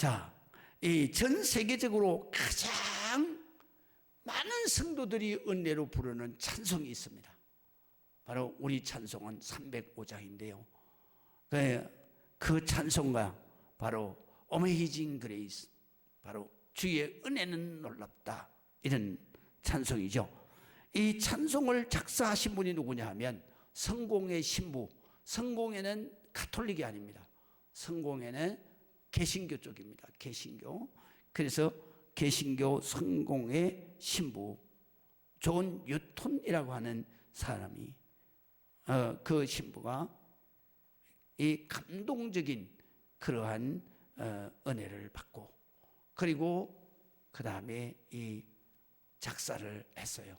자, 이 전 세계적으로 가장 많은 성도들이 은혜로 부르는 찬송이 있습니다. 바로 우리 찬송은 305장인데요. 그 찬송가 바로 Amazing Grace, 바로 주의 은혜는 놀랍다, 이런 찬송이죠. 이 찬송을 작사하신 분이 누구냐 하면 성공회 신부. 성공회는 가톨릭이 아닙니다. 성공회는 개신교 쪽입니다. 개신교. 그래서 개신교 성공회 신부 존 뉴턴이라고 하는 사람이 그 신부가 이 감동적인 그러한 은혜를 받고, 그리고 그 다음에 이 작사를 했어요.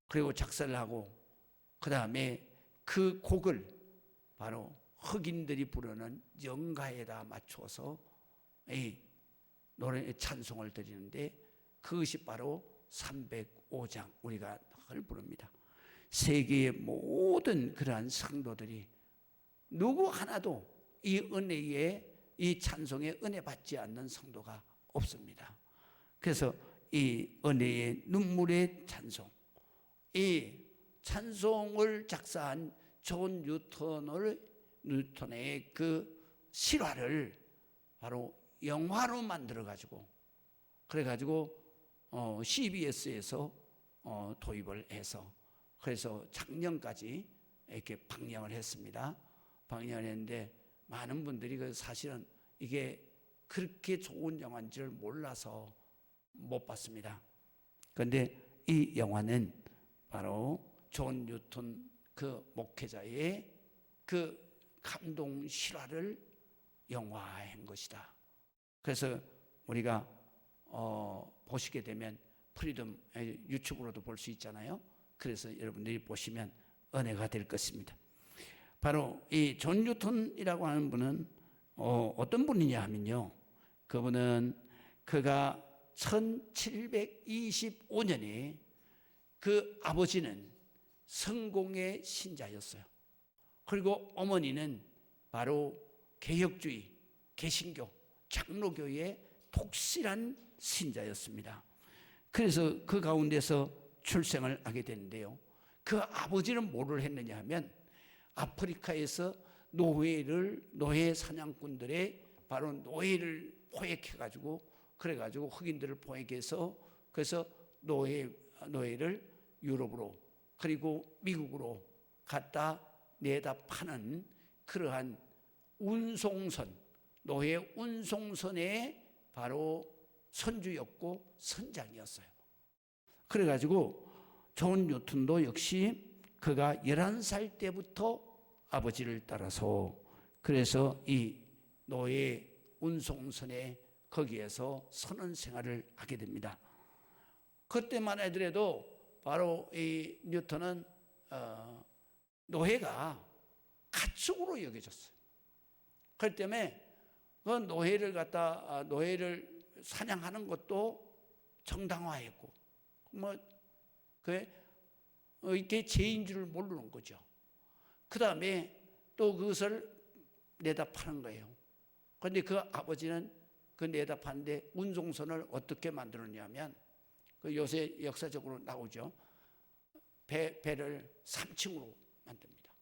그리고 작사를 하고 그 다음에 그 곡을 바로 흑인들이 부르는 영가에다 맞춰서 이 노래 찬송을 드리는데, 그것이 바로 305장 우리가 늘 부릅니다. 세계의 모든 그러한 성도들이 누구 하나도 이 은혜에, 이 찬송에 은혜 받지 않는 성도가 없습니다. 그래서 이 은혜의 눈물의 찬송, 이 찬송을 작사한 존 뉴턴의 그 실화를 바로 영화로 만들어 가지고, 그래 가지고 CBS에서 도입을 해서, 그래서 작년까지 이렇게 방영을 했습니다. 방영을 했는데 많은 분들이 그 사실은 이게 그렇게 좋은 영화인 줄 몰라서 못 봤습니다. 그런데 이 영화는 바로 존 뉴턴 그 목회자의 그 감동 실화를 영화화한 것이다. 그래서 우리가 보시게 되면 프리덤 유튜브로도 볼 수 있잖아요. 그래서 여러분들이 보시면 은혜가 될 것입니다. 바로 이 존 뉴턴이라고 하는 분은 어떤 분이냐 하면요, 그분은 그가 1725년에 그 아버지는 성공의 신자였어요. 그리고 어머니는 바로 개혁주의 개신교 장로교의 독실한 신자였습니다. 그래서 그 가운데서 출생을 하게 되는데요, 그 아버지는 뭐를 했느냐 하면 아프리카에서 노예 사냥꾼들의 바로 노예를 포획해가지고, 그래가지고 흑인들을 포획해서, 그래서 노예를 유럽으로 그리고 미국으로 갖다 내다 파는 그러한 운송선, 노예 운송선의 바로 선주였고 선장이었어요. 그래가지고 존 뉴턴도 역시 그가 11살 때부터 아버지를 따라서, 그래서 이 노예 운송선에 거기에서 선원 생활을 하게 됩니다. 그때만 하더라도 바로 이 뉴턴은 노예가 가축으로 여겨졌어요. 그렇기 때문에 그 노예를 사냥하는 것도 정당화했고, 이게 죄인 줄 모르는 거죠. 그 다음에 또 그것을 내다 파는 거예요. 그런데 그 아버지는 그 내다 파는데 운송선을 어떻게 만들었냐면, 그 요새 역사적으로 나오죠. 배를 3층으로 만듭니다.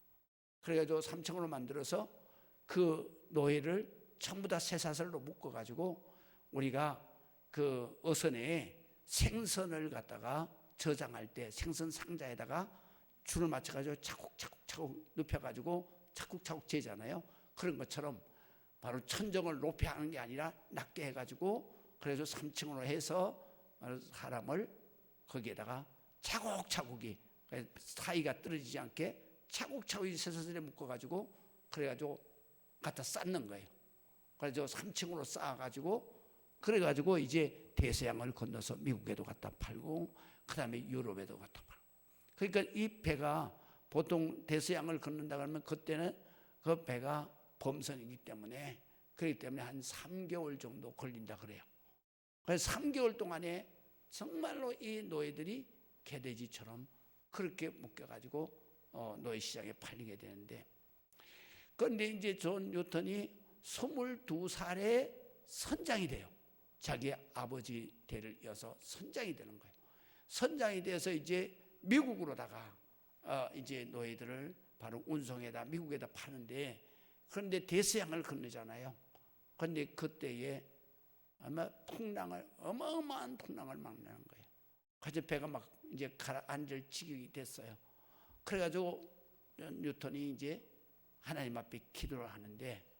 그래가지고 3층으로 만들어서 그 노예를 전부 다 쇠사슬로 묶어가지고 우리가 그 어선에 생선을 갖다가 저장할 때 생선 상자에다가 줄을 맞춰가지고 차곡차곡 눕혀가지고 차곡차곡 재잖아요. 그런 것처럼 바로 천정을 높이 하는 게 아니라 낮게 해가지고, 그래서 3층으로 해서 사람을 거기에다가 차곡차곡이 사이가 떨어지지 않게 차곡차곡이 쇠사슬에 묶어가지고, 그래가지고 갖다 쌓는 거예요. 그래서 3층으로 쌓아가지고, 그래가지고 이제 대서양을 건너서 미국에도 갖다 팔고, 그 다음에 유럽에도 갖다 팔고. 그러니까 이 배가 보통 대서양을 건넌다 그러면 그때는 그 배가 범선이기 때문에, 그렇기 때문에 한 3개월 정도 걸린다 그래요. 그래서 3개월 동안에 정말로 이 노예들이 개돼지처럼 그렇게 묶여가지고 노예 시장에 팔리게 되는데, 그런데 이제 존 뉴턴이 22살에 선장이 돼요. 자기 아버지 대를 이어서 선장이 되는 거예요. 선장이 돼서 이제 미국으로다가 이제 노예들을 바로 운송에다 미국에다 파는데, 그런데 대서양을 건너잖아요. 그런데 그때에 아마 어마어마한 풍랑을 만나는 거예요. 그래서 배가 막 이제 가라앉을 지경이 됐어요. 그래가지고 뉴턴이 이제 하나님 앞에 기도를 하는데,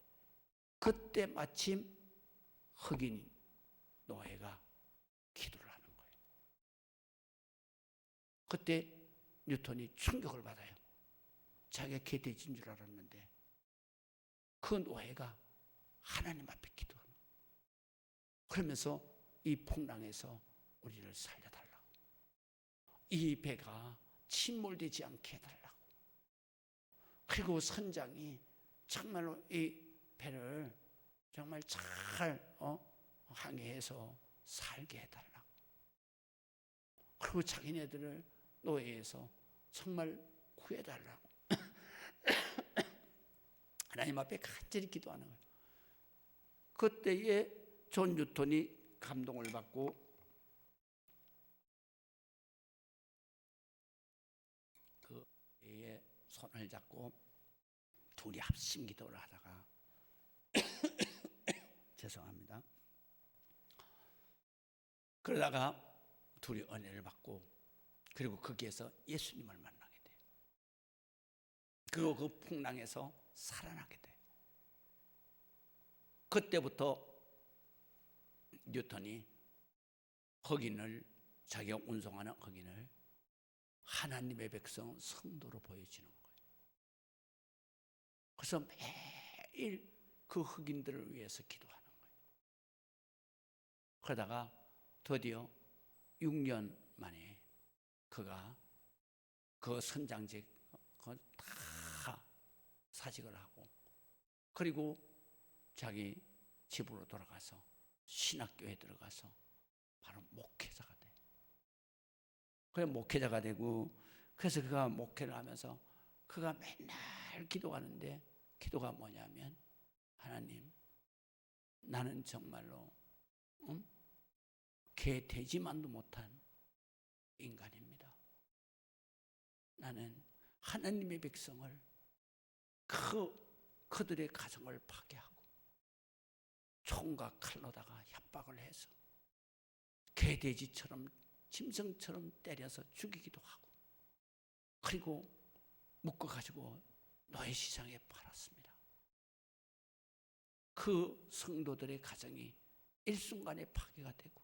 그때 마침 흑인 노예가 기도를 하는 거예요. 그때 뉴턴이 충격을 받아요. 자기가 개돼지인 줄 알았는데 그 노예가 하나님 앞에 기도하는 거예요. 그러면서 이 풍랑에서 우리를 살려달라고, 이 배가 침몰되지 않게 해달라고, 그리고 선장이 정말로 이 배를 정말 잘 항해해서 살게 해달라고, 그리고 자기네들을 노예에서 정말 구해달라고 하나님 앞에 간절히 기도하는 거예요. 그때에 존 뉴턴이 감동을 받고 그 배의 손을 잡고 둘이 합심 기도를 하다가 죄송합니다. 그러다가 둘이 은혜를 받고, 그리고 거기에서 예수님을 만나게 돼요. 그리고 그 풍랑에서 살아나게 돼요. 그때부터 뉴턴이 흑인을, 자기가 운송하는 흑인을 하나님의 백성 성도로 보여주는 거예요. 그래서 매일 그 흑인들을 위해서 기도하는 거예요. 그러다가 드디어 6년 만에 그가 그 선장직 다 사직을 하고, 그리고 자기 집으로 돌아가서 신학교에 들어가서 바로 목회자가 돼요. 그래 목회자가 되고, 그래서 그가 목회를 하면서 그가 맨날 기도하는데, 기도가 뭐냐면, 하나님, 나는 정말로 개 돼지만도 못한 인간입니다. 나는 하나님의 백성을, 그들의 가정을 파괴하고 총과 칼로다가 협박을 해서 개돼지처럼 짐승처럼 때려서 죽이기도 하고, 그리고 묶어가지고 노예 시장에 팔았습니다. 그 성도들의 가정이 일순간에 파괴가 되고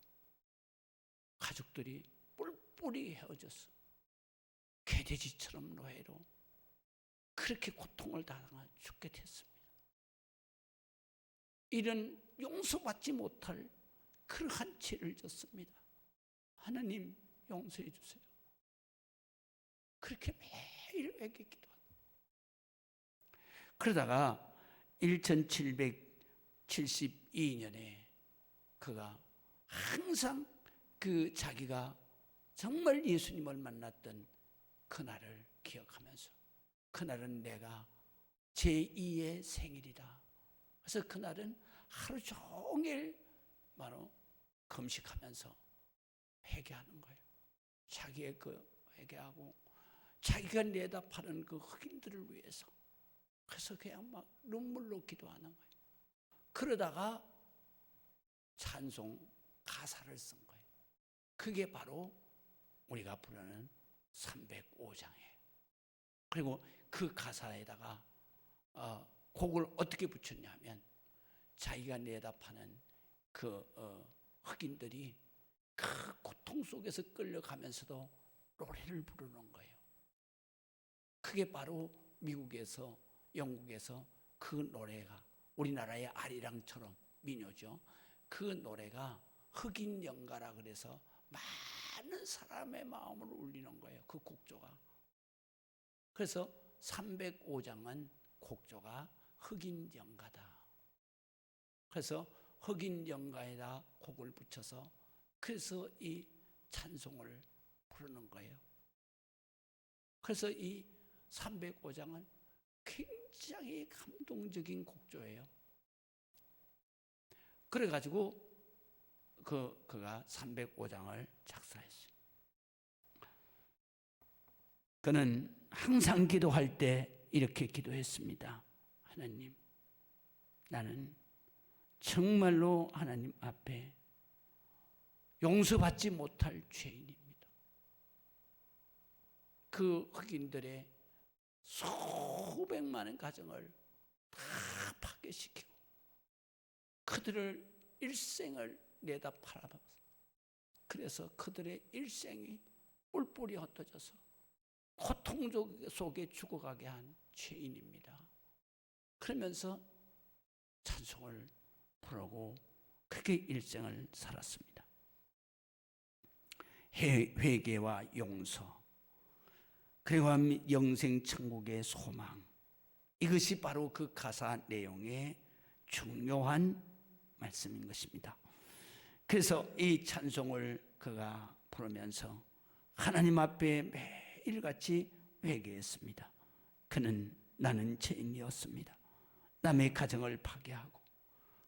가족들이 뿔뿔이 헤어져서 개돼지처럼 노예로 그렇게 고통을 당하 죽게 됐습니다. 이런 용서받지 못할 그러한 죄를 졌습니다. 하나님 용서해 주세요. 그렇게 매일 회개 기도합니다. 그러다가 1772년에 그가 항상 그 자기가 정말 예수님을 만났던 그날을 기억하면서, 그날은 내가 제2의 생일이다. 그래서 그날은 하루 종일 바로 금식하면서 회개하는 거예요. 자기의 그 회개하고 자기가 내다 파는 그 흑인들을 위해서. 그래서 그냥 막 눈물로 기도하는 거예요. 그러다가 찬송 가사를 쓴 거예요. 그게 바로 우리가 부르는 305장이에요. 그리고 그 가사에다가 곡을 어떻게 붙였냐면, 자기가 내다 파는 그 흑인들이 그 고통 속에서 끌려가면서도 노래를 부르는 거예요. 그게 바로 미국에서, 영국에서 그 노래가 우리나라의 아리랑처럼 민요죠. 그 노래가 흑인 연가라 그래서 많은 사람의 마음을 울리는 거예요. 그 곡조가. 그래서 305장은 곡조가 흑인 연가다. 그래서 흑인 연가에다 곡을 붙여서 그래서 이 찬송을 부르는 거예요. 그래서 이 305장은 굉장히 감동적인 곡조예요. 그래가지고 그가 305장을 작사했어요. 그는 항상 기도할 때 이렇게 기도했습니다. 하나님, 나는 정말로 하나님 앞에 용서받지 못할 죄인입니다. 그 흑인들의 수백만의 가정을 다 파괴시키고 그들을 일생을 내다 팔아봤어요. 그래서 그들의 일생이 뿔뿔이 흩어져서 고통 속에 죽어가게 한 죄인입니다. 그러면서 찬송을 부르고 그렇게 일생을 살았습니다. 회개와 용서, 그리고 영생 천국의 소망, 이것이 바로 그 가사 내용의 중요한 말씀인 것입니다. 그래서 이 찬송을 그가 부르면서 하나님 앞에 매일같이 회개했습니다. 그는 나는 죄인이었습니다. 남의 가정을 파괴하고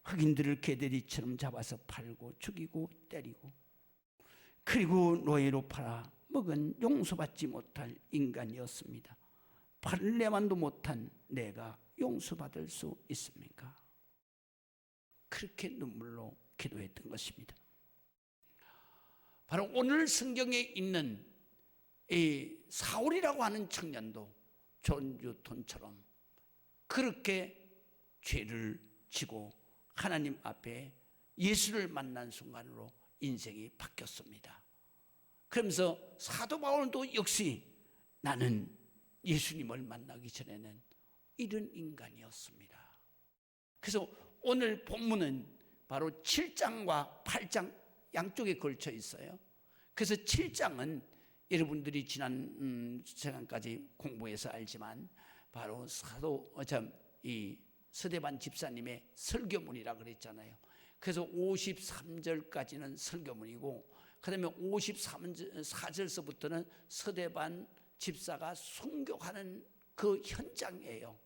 흑인들을 개돼지처럼 잡아서 팔고 죽이고 때리고 그리고 노예로 팔아 먹은 용서받지 못할 인간이었습니다. 발레만도 못한 내가 용서받을 수 있습니까? 그렇게 눈물로 기도했던 것입니다. 바로 오늘 성경에 있는 이 사울이라고 하는 청년도 존 뉴턴처럼 그렇게 죄를 지고 하나님 앞에 예수를 만난 순간으로 인생이 바뀌었습니다. 그러면서 사도 바울도 역시 나는 예수님을 만나기 전에는 이런 인간이었습니다. 그래서 오늘 본문은 바로 7장과 8장 양쪽에 걸쳐 있어요. 그래서 7장은 여러분들이 지난 시간까지 공부해서 알지만 바로 이 스데반 집사님의 설교문이라 그랬잖아요. 그래서 53절까지는 설교문이고 그 다음에 54절서부터는 스데반 집사가 순교하는 그 현장이에요.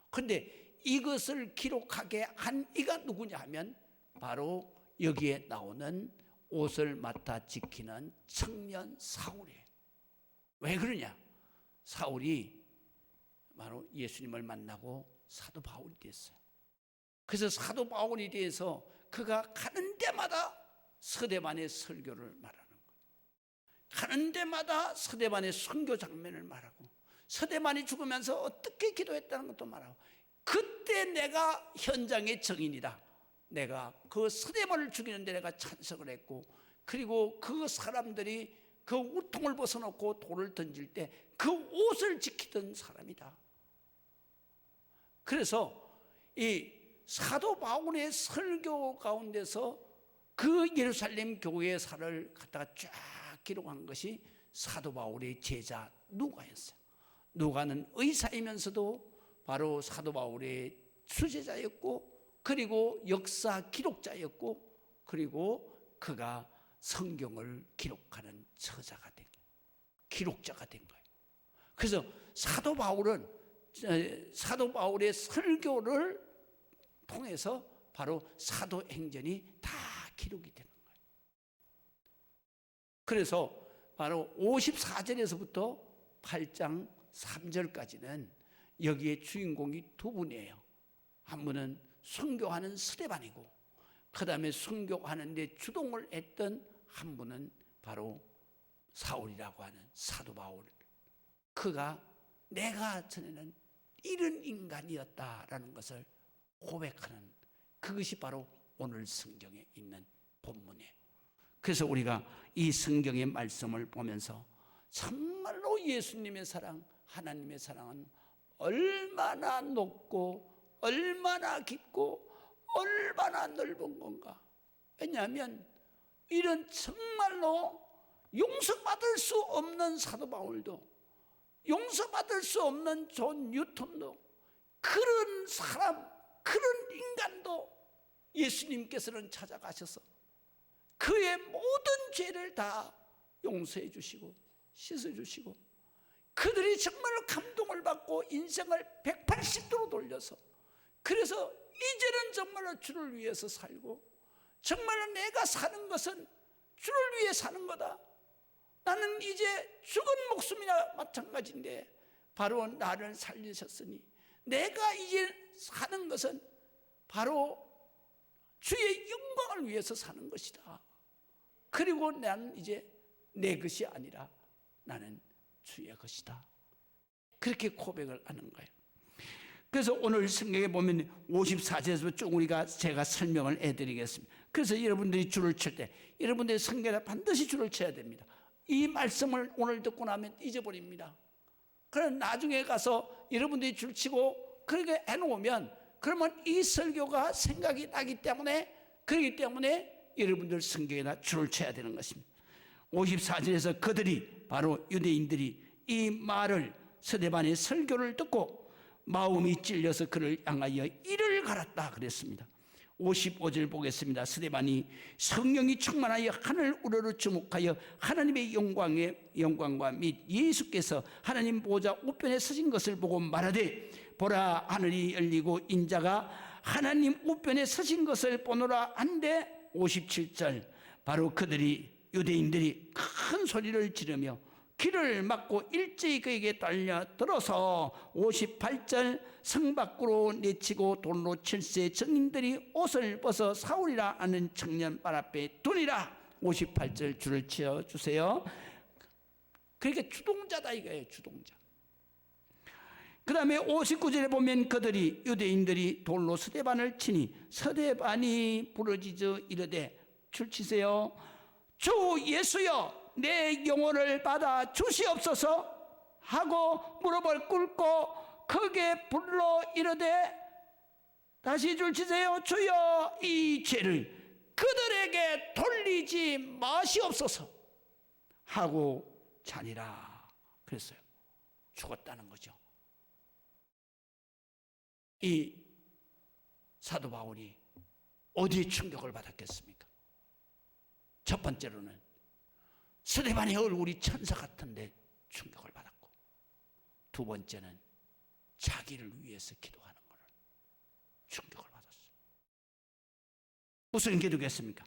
그런데 이것을 기록하게 한 이가 누구냐 하면 바로 여기에 나오는 옷을 맡아 지키는 청년 사울이에요. 왜 그러냐? 사울이 바로 예수님을 만나고 사도 바울이 됐어요. 그래서 사도 바울이 돼서 그가 가는 데마다 스데반의 설교를 말하는 거예요. 가는 데마다 스데반의 순교 장면을 말하고 스데반이 죽으면서 어떻게 기도했다는 것도 말하고 그때 내가 현장의 증인이다. 내가 그 스데반을 죽이는데 내가 찬성을 했고 그리고 그 사람들이 그 우통을 벗어놓고 돌을 던질 때 그 옷을 지키던 사람이다. 그래서 이 사도 바울의 설교 가운데서 그 예루살렘 교회의 사를 갖다가 쫙 기록한 것이 사도 바울의 제자 누가였어요. 누가는 의사이면서도 바로 사도 바울의 수제자였고 그리고 역사 기록자였고 그리고 그가 성경을 기록하는 저자가 된 거예요. 기록자가 된 거예요. 그래서 사도 바울의 설교를 통해서 바로 사도행전이 다 기록이 되는 거예요. 그래서 바로 54절에서부터 8장 3절까지는 여기에 주인공이 두 분이에요. 한 분은 순교하는 스데반이고 그 다음에 순교하는 데 주동을 했던 한 분은 바로 사울이라고 하는 사도 바울. 그가 내가 전에는 이런 인간이었다라는 것을 고백하는 그것이 바로 오늘 성경에 있는 본문이에요. 그래서 우리가 이 성경의 말씀을 보면서 정말로 예수님의 사랑, 하나님의 사랑은 얼마나 높고 얼마나 깊고 얼마나 넓은 건가. 왜냐하면 이런 정말로 용서받을 수 없는 사도 바울도 용서받을 수 없는 존 뉴턴도 그런 사람, 그런 인간도 예수님께서는 찾아가셔서 그의 모든 죄를 다 용서해 주시고 씻어 주시고 그들이 정말로 감동을 받고 인생을 180도로 돌려서 그래서 이제는 정말로 주를 위해서 살고, 정말로 내가 사는 것은 주를 위해 사는 거다. 나는 이제 죽은 목숨이나 마찬가지인데 바로 나를 살리셨으니 내가 이제 사는 것은 바로 주의 영광을 위해서 사는 것이다. 그리고 나는 이제 내 것이 아니라 나는 주의 것이다. 그렇게 고백을 하는 거예요. 그래서 오늘 성경에 보면 54절에서 쭉 제가 설명을 해드리겠습니다. 그래서 여러분들이 줄을 칠 때 여러분들의 성경에 반드시 줄을 쳐야 됩니다. 이 말씀을 오늘 듣고 나면 잊어버립니다. 그럼 나중에 가서 여러분들이 줄 치고 그렇게 해놓으면 그러면 이 설교가 생각이 나기 때문에, 그렇기 때문에 여러분들 성경에다 줄을 쳐야 되는 것입니다. 54절에서 그들이, 바로 유대인들이 이 말을, 스데반의 설교를 듣고 마음이 찔려서 그를 향하여 이를 갈았다 그랬습니다. 55절 보겠습니다. 스데반이 성령이 충만하여 하늘 우러러 주목하여 하나님의 영광과 및 예수께서 하나님 보좌 우편에 서신 것을 보고 말하되, 보라 하늘이 열리고 인자가 하나님 우편에 서신 것을 보노라 한데, 57절 바로 그들이, 유대인들이 큰 소리를 지르며 길을 막고 일제히 그에게 달려들어서 58절 성 밖으로 내치고 돌로 칠세 증인들이 옷을 벗어 사울이라 하는 청년 발 앞에 두니라. 58절 줄을 치어주세요. 그러니까 주동자다 이거예요. 주동자. 그 다음에 59절에 보면 그들이, 유대인들이 돌로 스데반을 치니 스데반이 부르짖어 이르되, 줄 치세요. 주 예수여 내 영혼을 받아 주시옵소서 하고 무릎을 꿇고 크게 불러 이르되, 다시 줄 치세요. 주여 이 죄를 그들에게 돌리지 마시옵소서 하고 자니라 그랬어요. 죽었다는 거죠. 이 사도 바울이 어디에 충격을 받았겠습니까? 첫 번째로는 스데반의 얼굴이 천사 같은데 충격을 받았고, 두 번째는 자기를 위해서 기도하는 것을 충격을 받았어요. 무슨 기도겠습니까?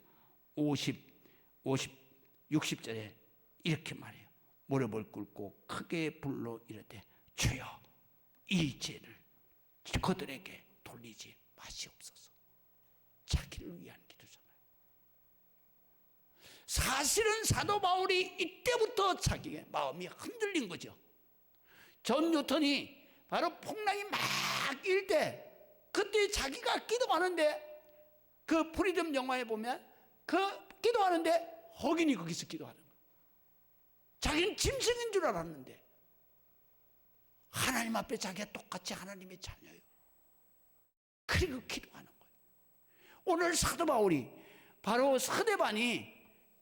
60절에 이렇게 말해요. 무릎을 꿇고 크게 불러 이르되, 주여 이 죄를 그들에게 돌리지 마시옵소서. 자기를 위한 기도잖아요. 사실은 사도 바울이 이때부터 자기의 마음이 흔들린 거죠. 존 뉴턴이 바로 풍랑이 막 일 때, 그때 자기가 기도하는데, 그 프리덤 영화에 보면 그 기도하는데 흑인이 거기서 기도하는 거예요. 자기는 짐승인 줄 알았는데 하나님 앞에 자기가 똑같이 하나님의 자녀예요. 그리고 기도하는 거예요. 오늘 사도 바울이 바로 스데반이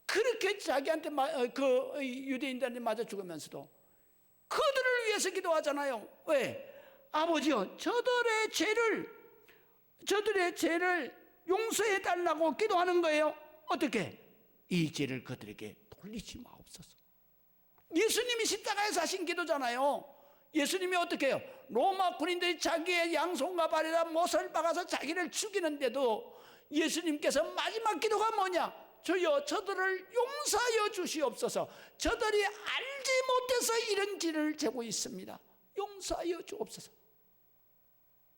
그렇게 자기한테 그 유대인들한테 맞아 죽으면서도 그들을 위해서 기도하잖아요. 왜? 아버지요, 저들의 죄를 용서해 달라고 기도하는 거예요. 어떻게? 이 죄를 그들에게 돌리지 마옵소서. 예수님이 십자가에서 하신 기도잖아요. 예수님이 어떻게 해요? 로마 군인들이 자기의 양손과 발에다 못을 박아서 자기를 죽이는데도 예수님께서 마지막 기도가 뭐냐? 주여 저들을 용서하여 주시옵소서. 저들이 알지 못해서 이런 죄를 지고 있습니다. 용서하여 주옵소서.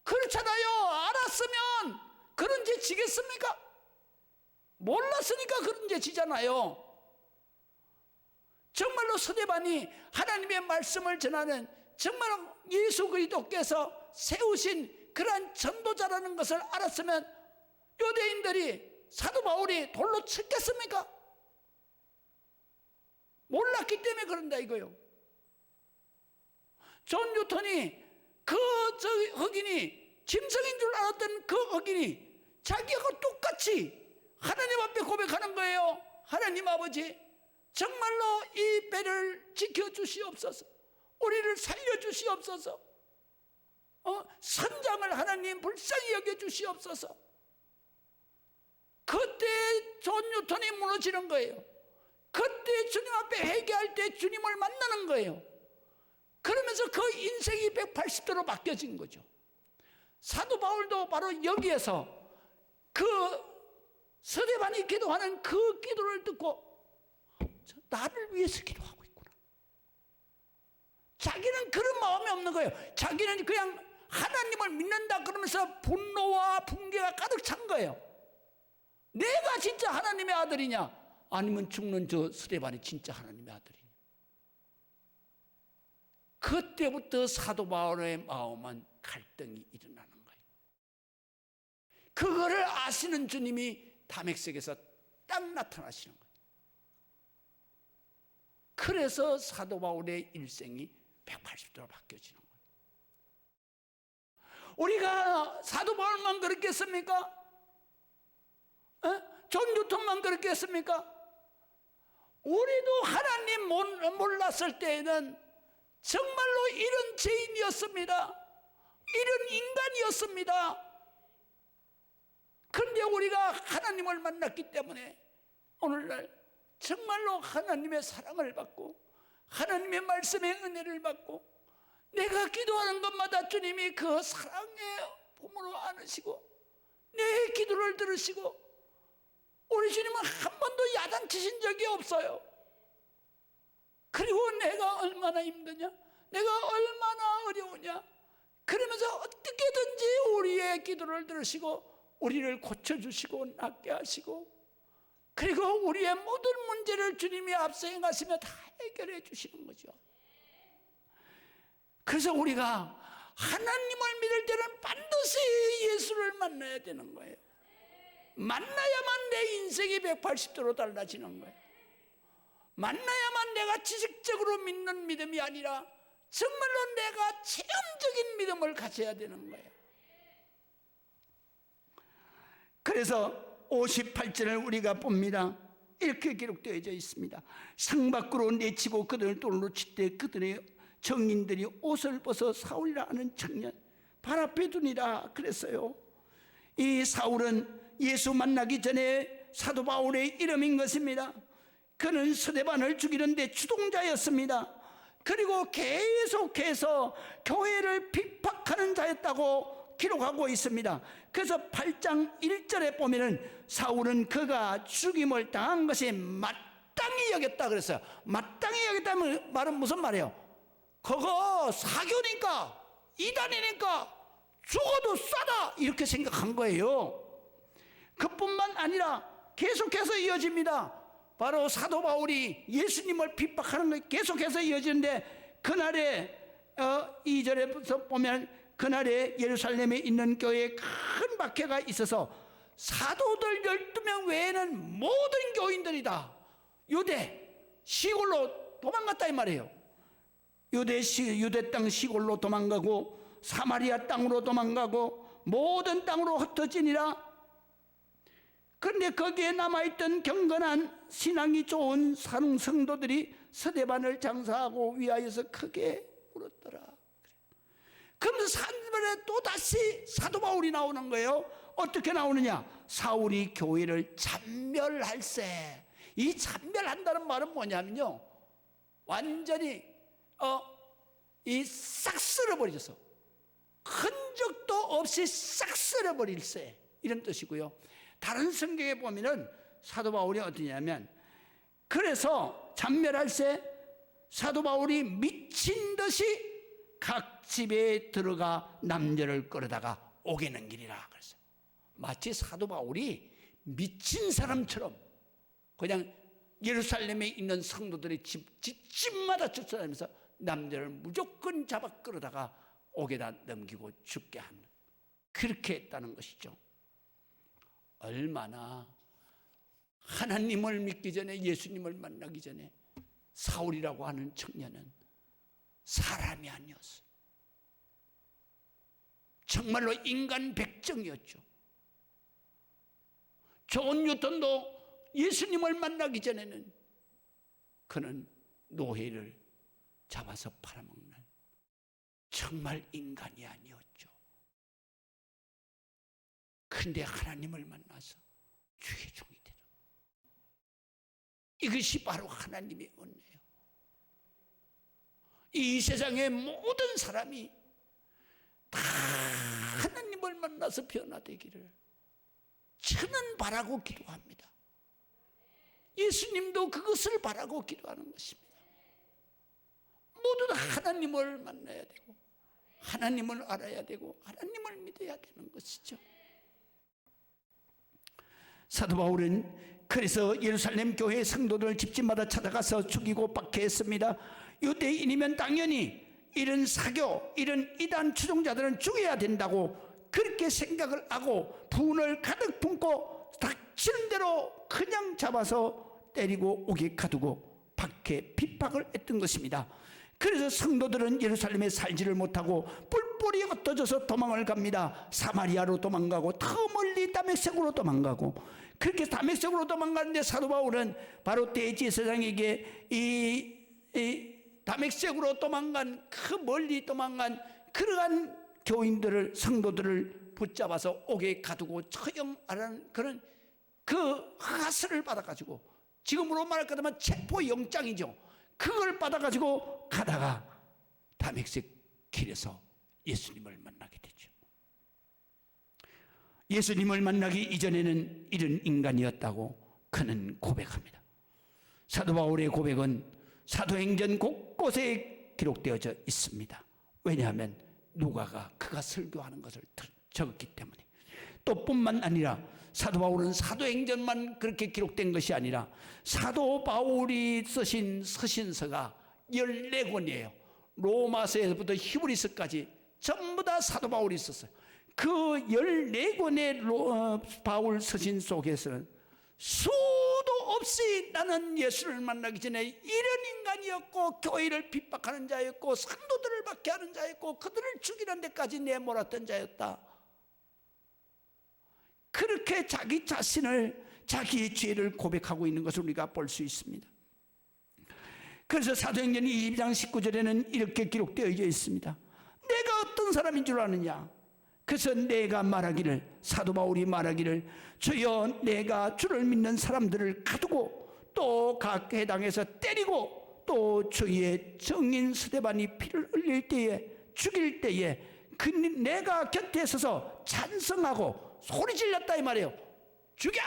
그렇잖아요. 알았으면 그런 죄 지겠습니까? 몰랐으니까 그런 죄 지잖아요. 정말로 스데반이 하나님의 말씀을 전하는, 정말 예수 그리스도께서 세우신 그러한 전도자라는 것을 알았으면 유대인들이 사도 바울이 돌로 쳤겠습니까? 몰랐기 때문에 그런다 이거요. 존 뉴턴이 흑인이 짐승인 줄 알았던 그 흑인이 자기하고 똑같이 하나님 앞에 고백하는 거예요. 하나님 아버지, 정말로 이 배를 지켜주시옵소서. 우리를 살려주시옵소서. 선장을 하나님 불쌍히 여겨주시옵소서. 그때 존 뉴턴이 무너지는 거예요. 그때 주님 앞에 회개할 때 주님을 만나는 거예요. 그러면서 그 인생이 180도로 바뀌어진 거죠. 사도 바울도 바로 여기에서 그 스데반이 기도하는 그 기도를 듣고 나를 위해서 기도하고 있구나. 자기는 그런 마음이 없는 거예요. 자기는 그냥 하나님을 믿는다 그러면서 분노와 붕괴가 가득 찬 거예요. 내가 진짜 하나님의 아들이냐, 아니면 죽는 저 스데반이 진짜 하나님의 아들이냐. 그때부터 사도 바울의 마음은 갈등이 일어나는 거예요. 그거를 아시는 주님이 다메섹에서 딱 나타나시는 거예요. 그래서 사도 바울의 일생이 180도로 바뀌어지는 거예요. 우리가 사도 바울만 그렇게 했습니까? 존 뉴턴만 그렇게 했습니까? 우리도 하나님 몰랐을 때에는 정말로 이런 죄인이었습니다. 이런 인간이었습니다. 그런데 우리가 하나님을 만났기 때문에 오늘날 정말로 하나님의 사랑을 받고 하나님의 말씀의 은혜를 받고 내가 기도하는 것마다 주님이 그 사랑의 품으로 안으시고 내 기도를 들으시고, 우리 주님은 한 번도 야단치신 적이 없어요. 그리고 내가 얼마나 힘드냐, 내가 얼마나 어려우냐, 그러면서 어떻게든지 우리의 기도를 들으시고 우리를 고쳐주시고 낫게 하시고, 그리고 우리의 모든 문제를 주님이 앞서 행하시며 다 해결해 주시는 거죠. 그래서 우리가 하나님을 믿을 때는 반드시 예수를 만나야 되는 거예요. 만나야만 내 인생이 180도로 달라지는 거예요. 만나야만 내가 지식적으로 믿는 믿음이 아니라 정말로 내가 체험적인 믿음을 가져야 되는 거예요. 그래서 58절을 우리가 봅니다. 이렇게 기록되어져 있습니다. 상 밖으로 내치고 그들을 돌로 칠 때 그들의 정인들이 옷을 벗어 사울이라 하는 청년 발 앞에 두니라 그랬어요. 이 사울은 예수 만나기 전에 사도 바울의 이름인 것입니다. 그는 스데반을 죽이는데 주동자였습니다. 그리고 계속해서 교회를 핍박하는 자였다고 기록하고 있습니다. 그래서 8장 1절에 보면은 사울은 그가 죽임을 당한 것이 마땅히 여겼다 그랬어요. 마땅히 여겼다는 말은 무슨 말이에요? 그거 사교니까 이단이니까 죽어도 싸다 이렇게 생각한 거예요. 그뿐만 아니라 계속해서 이어집니다. 바로 사도 바울이 예수님을 핍박하는 것 계속해서 이어지는데, 그날에 2절에서 보면 그날에 예루살렘에 있는 교회에 큰 박해가 있어서 사도들 12명 외에는 모든 교인들이 다 유대 시골로 도망갔다 이 말이에요. 유대 땅 시골로 도망가고 사마리아 땅으로 도망가고 모든 땅으로 흩어지니라. 그런데 거기에 남아있던 경건한 신앙이 좋은 성도들이 스데반을 장사하고 위하여서 크게 울었더라. 그러면서 3절에 또다시 사도 바울이 나오는 거예요. 어떻게 나오느냐? 사울이 교회를 잔멸할세. 이 잔멸한다는 말은 뭐냐면요, 완전히 이 싹 쓸어버리셔서 흔적도 없이 싹 쓸어버릴세, 이런 뜻이고요. 다른 성경에 보면은 사도 바울이 어떠냐면, 그래서 잔멸할세 사도 바울이 미친 듯이 각 집에 들어가 남녀를 끌어다가 오게는 길이라 그랬어요. 마치 사도 바울이 미친 사람처럼 그냥 예루살렘에 있는 성도들이 집마다 쫓아다니면서 남자를 무조건 잡아 끌어다가 옥에다 넘기고 죽게 하는, 그렇게 했다는 것이죠. 얼마나 하나님을 믿기 전에, 예수님을 만나기 전에 사울이라고 하는 청년은 사람이 아니었어요. 정말로 인간 백정이었죠. 존 뉴턴도 예수님을 만나기 전에는 그는 노예를 잡아서 팔아먹는 정말 인간이 아니었죠. 그런데 하나님을 만나서 주의 종이 되는, 이것이 바로 하나님의 은혜예요. 이 세상의 모든 사람이 다 하나님을 만나서 변화되기를 저는 바라고 기도합니다. 예수님도 그것을 바라고 기도하는 것입니다. 모두 다 하나님을 만나야 되고 하나님을 알아야 되고 하나님을 믿어야 되는 것이죠. 사도 바울은 그래서 예루살렘 교회 성도들 집집마다 찾아가서 죽이고 박해했습니다. 유대인이면 당연히 이런 사교, 이런 이단 추종자들은 죽여야 된다고 그렇게 생각을 하고 분을 가득 품고 닥치는 대로 그냥 잡아서 때리고 옥에 가두고 박해 핍박을 했던 것입니다. 그래서 성도들은 예루살렘에 살지를 못하고 뿔뿔이 흩어져서 도망을 갑니다. 사마리아로 도망가고 더 멀리 다메섹으로 도망가고, 그렇게 다메섹으로 도망가는데 사도 바울은 바로 대제사장에게 이 다메섹으로 도망간, 그 멀리 도망간 그러한 교인들을, 성도들을 붙잡아서 옥에 가두고 처형하라는 그런 그 허가서를 받아가지고, 지금으로 말할 것 같으면 체포영장이죠. 그걸 받아가지고 가다가 다메섹 길에서 예수님을 만나게 되죠. 예수님을 만나기 이전에는 이런 인간이었다고 그는 고백합니다. 사도 바울의 고백은 사도행전 곳곳에 기록되어져 있습니다. 왜냐하면 누가가 그가 설교하는 것을 적었기 때문에. 또 뿐만 아니라 사도 바울은 사도행전만 그렇게 기록된 것이 아니라 사도 바울이 쓰신 서신서가 14권이에요. 로마서에서부터 히브리서까지 전부 다 사도 바울이 썼어요. 그 14권의 바울 서신 속에서는 수도 없이 나는 예수를 만나기 전에 이런 인간이었고, 교회를 핍박하는 자였고, 성도들을 박해하는 자였고, 그들을 죽이는 데까지 내몰았던 자였다. 그렇게 자기 자신을, 자기의 죄를 고백하고 있는 것을 우리가 볼 수 있습니다. 그래서 사도행전 22장 19절에는 이렇게 기록되어 있습니다. 내가 어떤 사람인 줄 아느냐? 그래서 내가 말하기를, 사도 바울이 말하기를, 주여 내가 주를 믿는 사람들을 가두고 또 각 해당에서 때리고 또 주의 증인 스데반이 피를 흘릴 때에, 죽일 때에 내가 곁에 서서 찬성하고 소리 질렀다 이 말이에요. 죽여!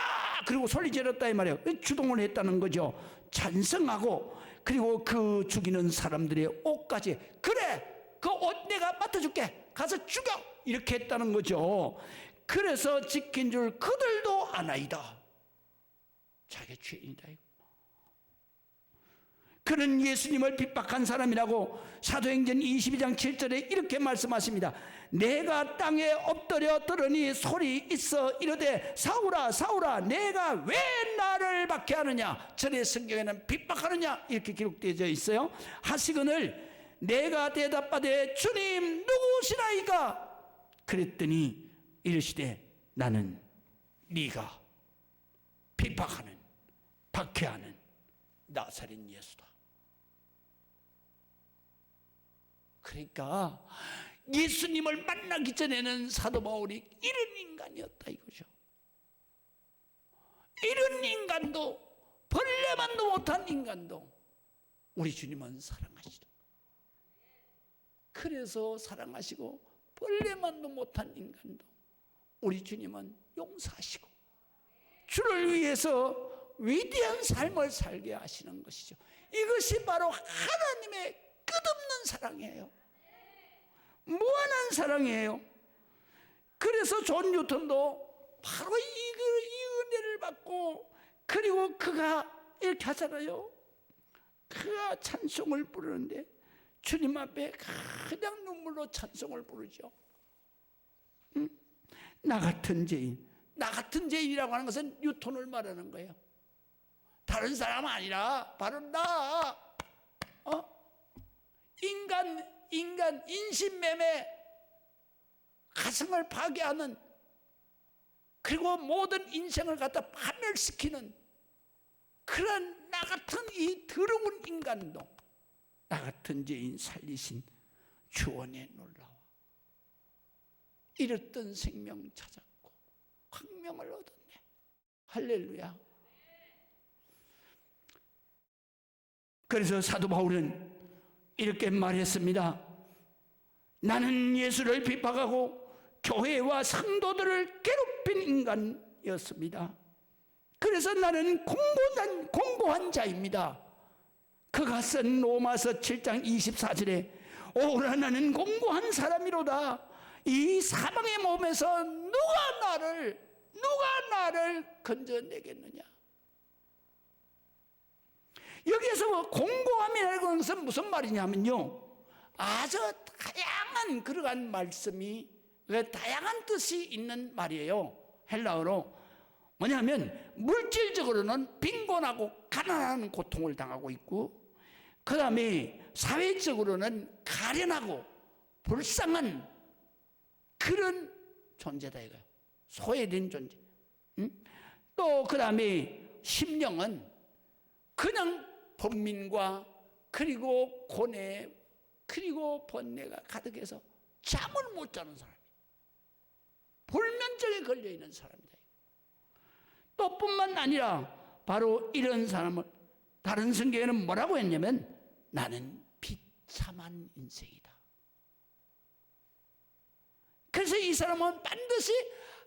그리고 소리 질렀다 이 말이에요. 주동을 했다는 거죠. 찬성하고, 그리고 그 죽이는 사람들의 옷까지, 그래 그 옷 내가 맡아줄게, 가서 죽여, 이렇게 했다는 거죠. 그래서 지킨 줄 그들도 아나이다. 자기가 죄인이다. 그는 예수님을 핍박한 사람이라고 사도행전 22장 7절에 이렇게 말씀하십니다. 내가 땅에 엎드려 들으니 소리 있어 이르되 사울아 사울아 내가 왜 나를 박해하느냐. 전에 성경에는 핍박하느냐 이렇게 기록되어 있어요. 하시거늘 내가 대답하되 주님 누구시나이까? 그랬더니 이르시되 나는 네가 핍박하는, 박해하는 나사렛 예수다. 그러니까 예수님을 만나기 전에는 사도 바울이 이런 인간이었다 이거죠. 이런 인간도, 벌레만도 못한 인간도 우리 주님은 사랑하시죠. 그래서 사랑하시고 벌레만도 못한 인간도 우리 주님은 용서하시고 주를 위해서 위대한 삶을 살게 하시는 것이죠. 이것이 바로 하나님의 끝없는 사랑이에요. 무한한 사랑이에요. 그래서 존 뉴턴도 바로 이 은혜를 받고, 그리고 그가 이렇게 하잖아요. 그가 찬송을 부르는데 주님 앞에 그냥 눈물로 찬송을 부르죠. 응? 나 같은 죄인, 나 같은 죄인이라고 하는 것은 뉴턴을 말하는 거예요. 다른 사람 아니라 바로 나. 인신매매, 가슴을 파괴하는, 그리고 모든 인생을 갖다 파멸시키는 그런 나 같은 이 더러운 인간도 나 같은 죄인 살리신 주원의 놀라워 잃었던 생명 찾았고 광명을 얻었네. 할렐루야. 그래서 사도 바울은 이렇게 말했습니다. 나는 예수를 핍박하고 교회와 성도들을 괴롭힌 인간이었습니다. 그래서 나는 공고한 자입니다. 그가 쓴 로마서 7장 24절에 오라 나는 공고한 사람이로다. 이 사망의 몸에서 누가 나를 건져내겠느냐. 여기에서 공고함이라는 것은 무슨 말이냐면요, 아주 다양한 그러한 말씀이, 다양한 뜻이 있는 말이에요. 헬라어로 뭐냐면 물질적으로는 빈곤하고 가난한 고통을 당하고 있고, 그 다음에 사회적으로는 가련하고 불쌍한 그런 존재다 이거예요. 소외된 존재. 또 그 다음에 심령은 그냥 번민과 그리고 고뇌 그리고 번뇌가 가득해서 잠을 못 자는 사람이에요. 불면증에 걸려있는 사람이다. 또 뿐만 아니라 바로 이런 사람을 다른 성경에는 뭐라고 했냐면 나는 비참한 인생이다. 그래서 이 사람은 반드시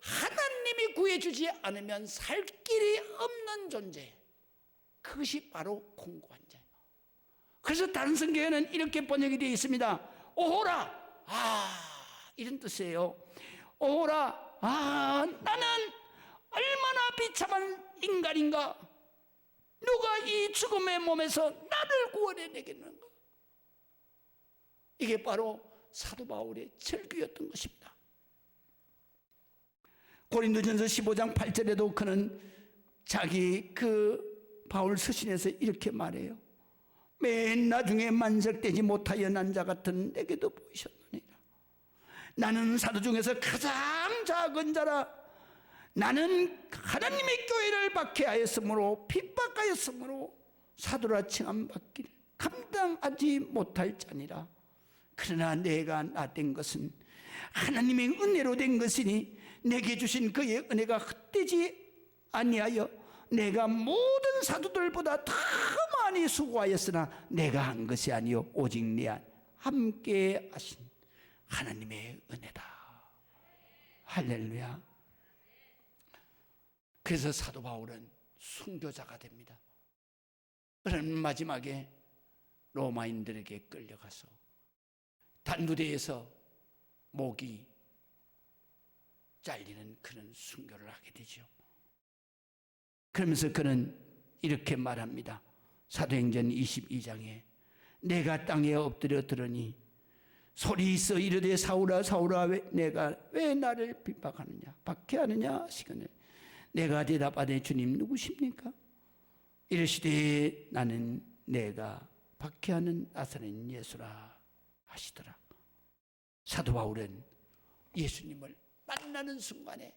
하나님이 구해주지 않으면 살 길이 없는 존재, 그것이 바로 공고한 자예요. 그래서 다른 성경에는 이렇게 번역이 되어 있습니다. 오호라, 이런 뜻이에요. 오호라, 나는 얼마나 비참한 인간인가. 누가 이 죽음의 몸에서 나를 구원해내겠는가. 이게 바로 사도 바울의 절규였던 것입니다. 고린도전서 15장 8절에도 그는 자기 그 바울 서신에서 이렇게 말해요. 맨 나중에 만석되지 못하여 난 자 같은 내게도 보이셨느니라. 나는 사도 중에서 가장 작은 자라. 나는 하나님의 교회를 박해하였으므로 핍박하였으므로 사도라 칭함받기를 감당하지 못할 자니라. 그러나 내가 나 된 것은 하나님의 은혜로 된 것이니 내게 주신 그의 은혜가 헛되지 아니하여 내가 모든 사도들보다 더 많이 수고하였으나 내가 한 것이 아니요 오직 내 함께 하신 하나님의 은혜다. 할렐루야. 그래서 사도 바울은 순교자가 됩니다. 그런 마지막에 로마인들에게 끌려가서 단두대에서 목이 잘리는 그런 순교를 하게 되죠. 그러면서 그는 이렇게 말합니다. 사도행전 22장에 내가 땅에 엎드려 들으니 소리 있어 이르되 사울아 사울아 내가 왜 나를 핍박하느냐 박해하느냐 하시거늘 내가 대답하되 주님 누구십니까? 이르시되 나는 내가 박해하는 나사렛 예수라 하시더라. 사도 바울은 예수님을 만나는 순간에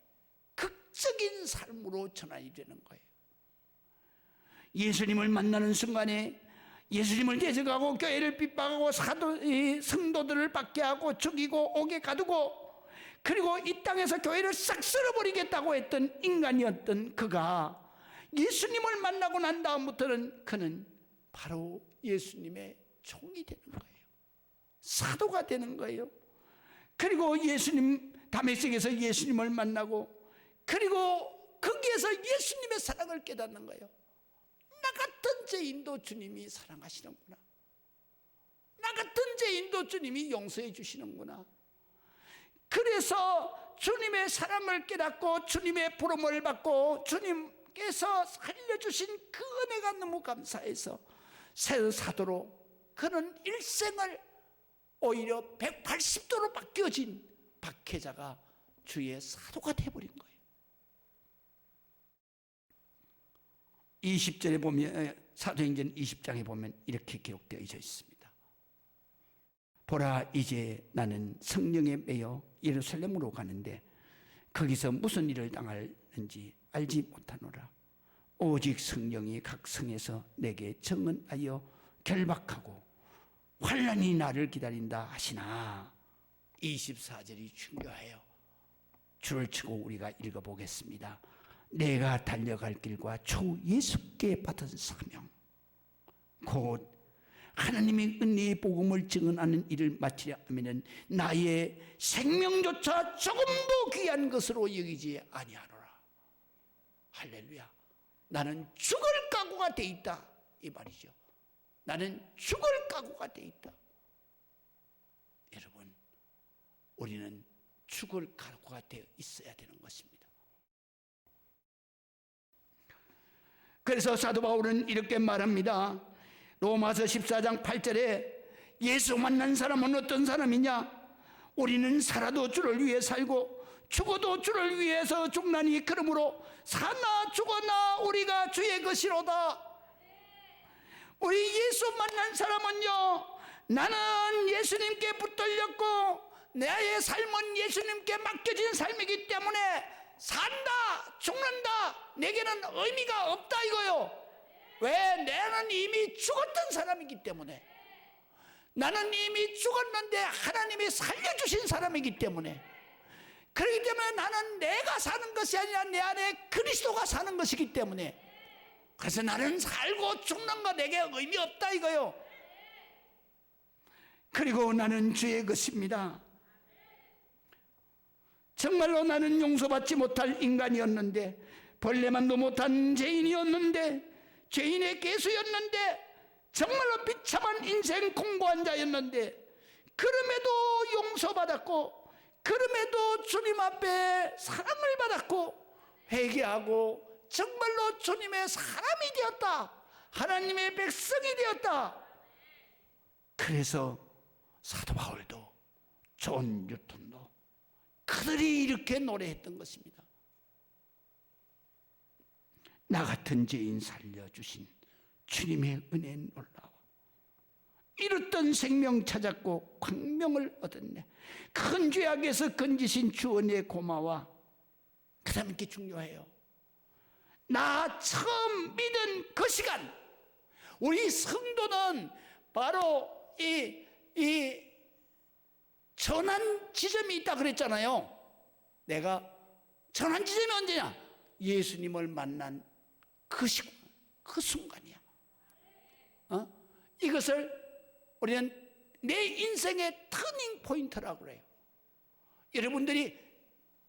극적인 삶으로 전환이 되는 거예요. 예수님을 만나는 순간에 예수님을 대적하고 교회를 핍박하고 성도들을 박해하고 죽이고 옥에 가두고 그리고 이 땅에서 교회를 싹 쓸어버리겠다고 했던 인간이었던 그가 예수님을 만나고 난 다음부터는 그는 바로 예수님의 종이 되는 거예요. 사도가 되는 거예요. 그리고 다메섹에서 예수님을 만나고 그리고 거기에서 예수님의 사랑을 깨닫는 거예요. 나 같은 죄인도 주님이 사랑하시는구나. 나 같은 죄인도 주님이 용서해 주시는구나. 그래서 주님의 사랑을 깨닫고 주님의 부름을 받고 주님께서 살려주신 그 은혜가 너무 감사해서 새 사도로 그는 일생을 오히려 180도로 바뀌어진 박해자가 주의 사도가 되어버린 거예요. 20절에 보면 사도행전 20장에 보면 이렇게 기록되어 있습니다. 보라 이제 나는 성령에 매여 예루살렘으로 가는데 거기서 무슨 일을 당할는지 알지 못하노라. 오직 성령이 각 성에서 내게 증언하여 결박하고 환난이 나를 기다린다 하시나. 24절이 중요해요. 줄을 치고 우리가 읽어보겠습니다. 내가 달려갈 길과 주 예수께 받은 사명 곧 하나님의 은혜의 복음을 증언하는 일을 마치려 하면은 나의 생명조차 조금도 귀한 것으로 여기지 아니하노라. 할렐루야. 나는 죽을 각오가 돼 있다 이 말이죠. 나는 죽을 각오가 돼 있다. 여러분, 우리는 죽을 각오가 되어 있어야 되는 것입니다. 그래서 사도 바울은 이렇게 말합니다. 로마서 14장 8절에 예수 만난 사람은 어떤 사람이냐? 우리는 살아도 주를 위해 살고 죽어도 주를 위해서 죽나니 그러므로 사나 죽어나 우리가 주의 것이로다. 우리 예수 만난 사람은요, 나는 예수님께 붙들렸고 나의 삶은 예수님께 맡겨진 삶이기 때문에 산다 죽는다 내게는 의미가 없다 이거요. 왜? 나는 이미 죽었던 사람이기 때문에. 나는 이미 죽었는데 하나님이 살려주신 사람이기 때문에. 그렇기 때문에 나는 내가 사는 것이 아니라 내 안에 그리스도가 사는 것이기 때문에. 그래서 나는 살고 죽는 거 내게 의미 없다 이거요. 그리고 나는 주의 것입니다. 정말로 나는 용서받지 못할 인간이었는데, 벌레만도 못한 죄인이었는데, 죄인의 개수였는데, 정말로 비참한 인생 공고한 자였는데, 그럼에도 용서받았고, 그럼에도 주님 앞에 사랑을 받았고, 회개하고 정말로 주님의 사람이 되었다. 하나님의 백성이 되었다. 그래서 사도 바울도 존 뉴턴도 그들이 이렇게 노래했던 것입니다. 나 같은 죄인 살려주신 주님의 은혜 놀라워. 잃었던 생명 찾았고 광명을 얻었네. 큰 죄악에서 건지신 주 은혜 고마워. 그 다음에 이렇게 중요해요. 나 처음 믿은 그 시간, 우리 성도는 바로 이 전환 지점이 있다 그랬잖아요. 내가 전환 지점이 언제냐? 예수님을 만난 그 시간, 그 순간이야. 이것을 우리는 내 인생의 터닝 포인트라고 그래요. 여러분들이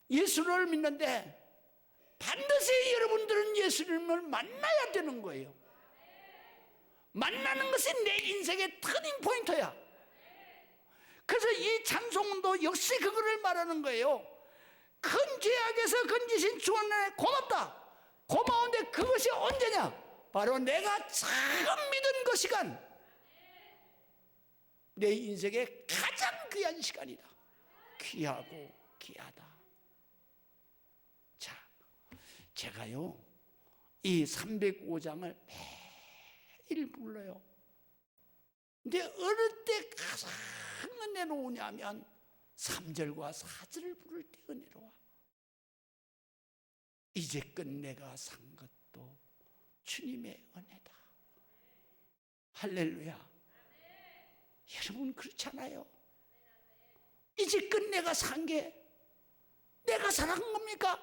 예수를 믿는데 반드시 여러분들은 예수님을 만나야 되는 거예요. 만나는 것이 내 인생의 터닝 포인트야. 그래서 이 찬송도 역시 그거를 말하는 거예요. 큰 죄악에서 건지신 주 안에 고맙다. 고마운데 그것이 언제냐? 바로 내가 처음 믿은 그 시간. 내 인생의 가장 귀한 시간이다. 귀하고 귀하다. 자, 제가요 이 305장을 매일 불러요. 근데 어느 때 가장 은혜로우냐면 3절과 4절을 부를 때 은혜로워. 이제껏 내가 산 것도 주님의 은혜다. 할렐루야. 여러분 그렇잖아요. 이제껏 내가 산 게 내가 살아간 겁니까?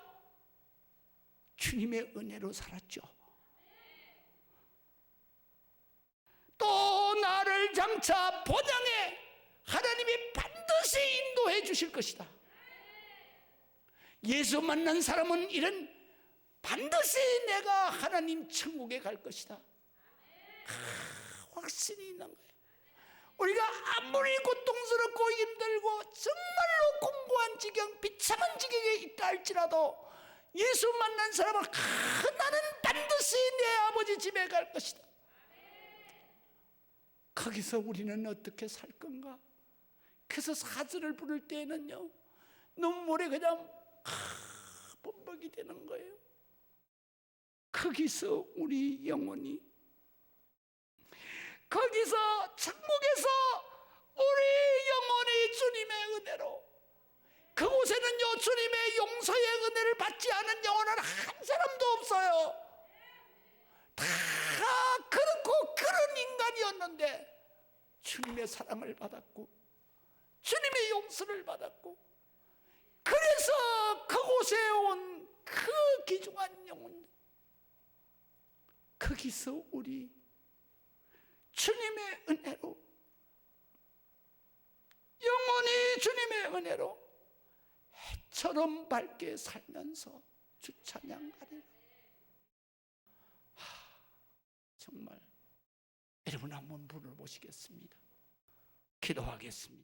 주님의 은혜로 살았죠. 또 나를 장차 본향에 하나님이 반드시 인도해 주실 것이다. 예수 만난 사람은 이런 반드시 내가 하나님 천국에 갈 것이다. 확신이 있는 거예요. 우리가 아무리 고통스럽고 힘들고 정말로 공고한 지경, 비참한 지경에 있다 할지라도 예수 만난 사람은 나는 반드시 내 아버지 집에 갈 것이다. 거기서 우리는 어떻게 살 건가? 그래서 사절을 부를 때에는요 눈물이 그냥 범벅이 되는 거예요. 거기서 우리 영혼이, 거기서 천국에서 우리 영혼이 주님의 은혜로, 그곳에는요 주님의 용서의 은혜를 받지 않은 영혼은 한 사람도 없어요. 다 그렇고 그런 인간이었는데 주님의 사랑을 받았고 주님의 용서를 받았고, 그래서 그곳에 온 그 귀중한 영혼, 거기서 우리 주님의 은혜로, 영원히 주님의 은혜로 해처럼 밝게 살면서 주 찬양하리라. 정말 여러분 한번 불러보시겠습니다. 기도하겠습니다.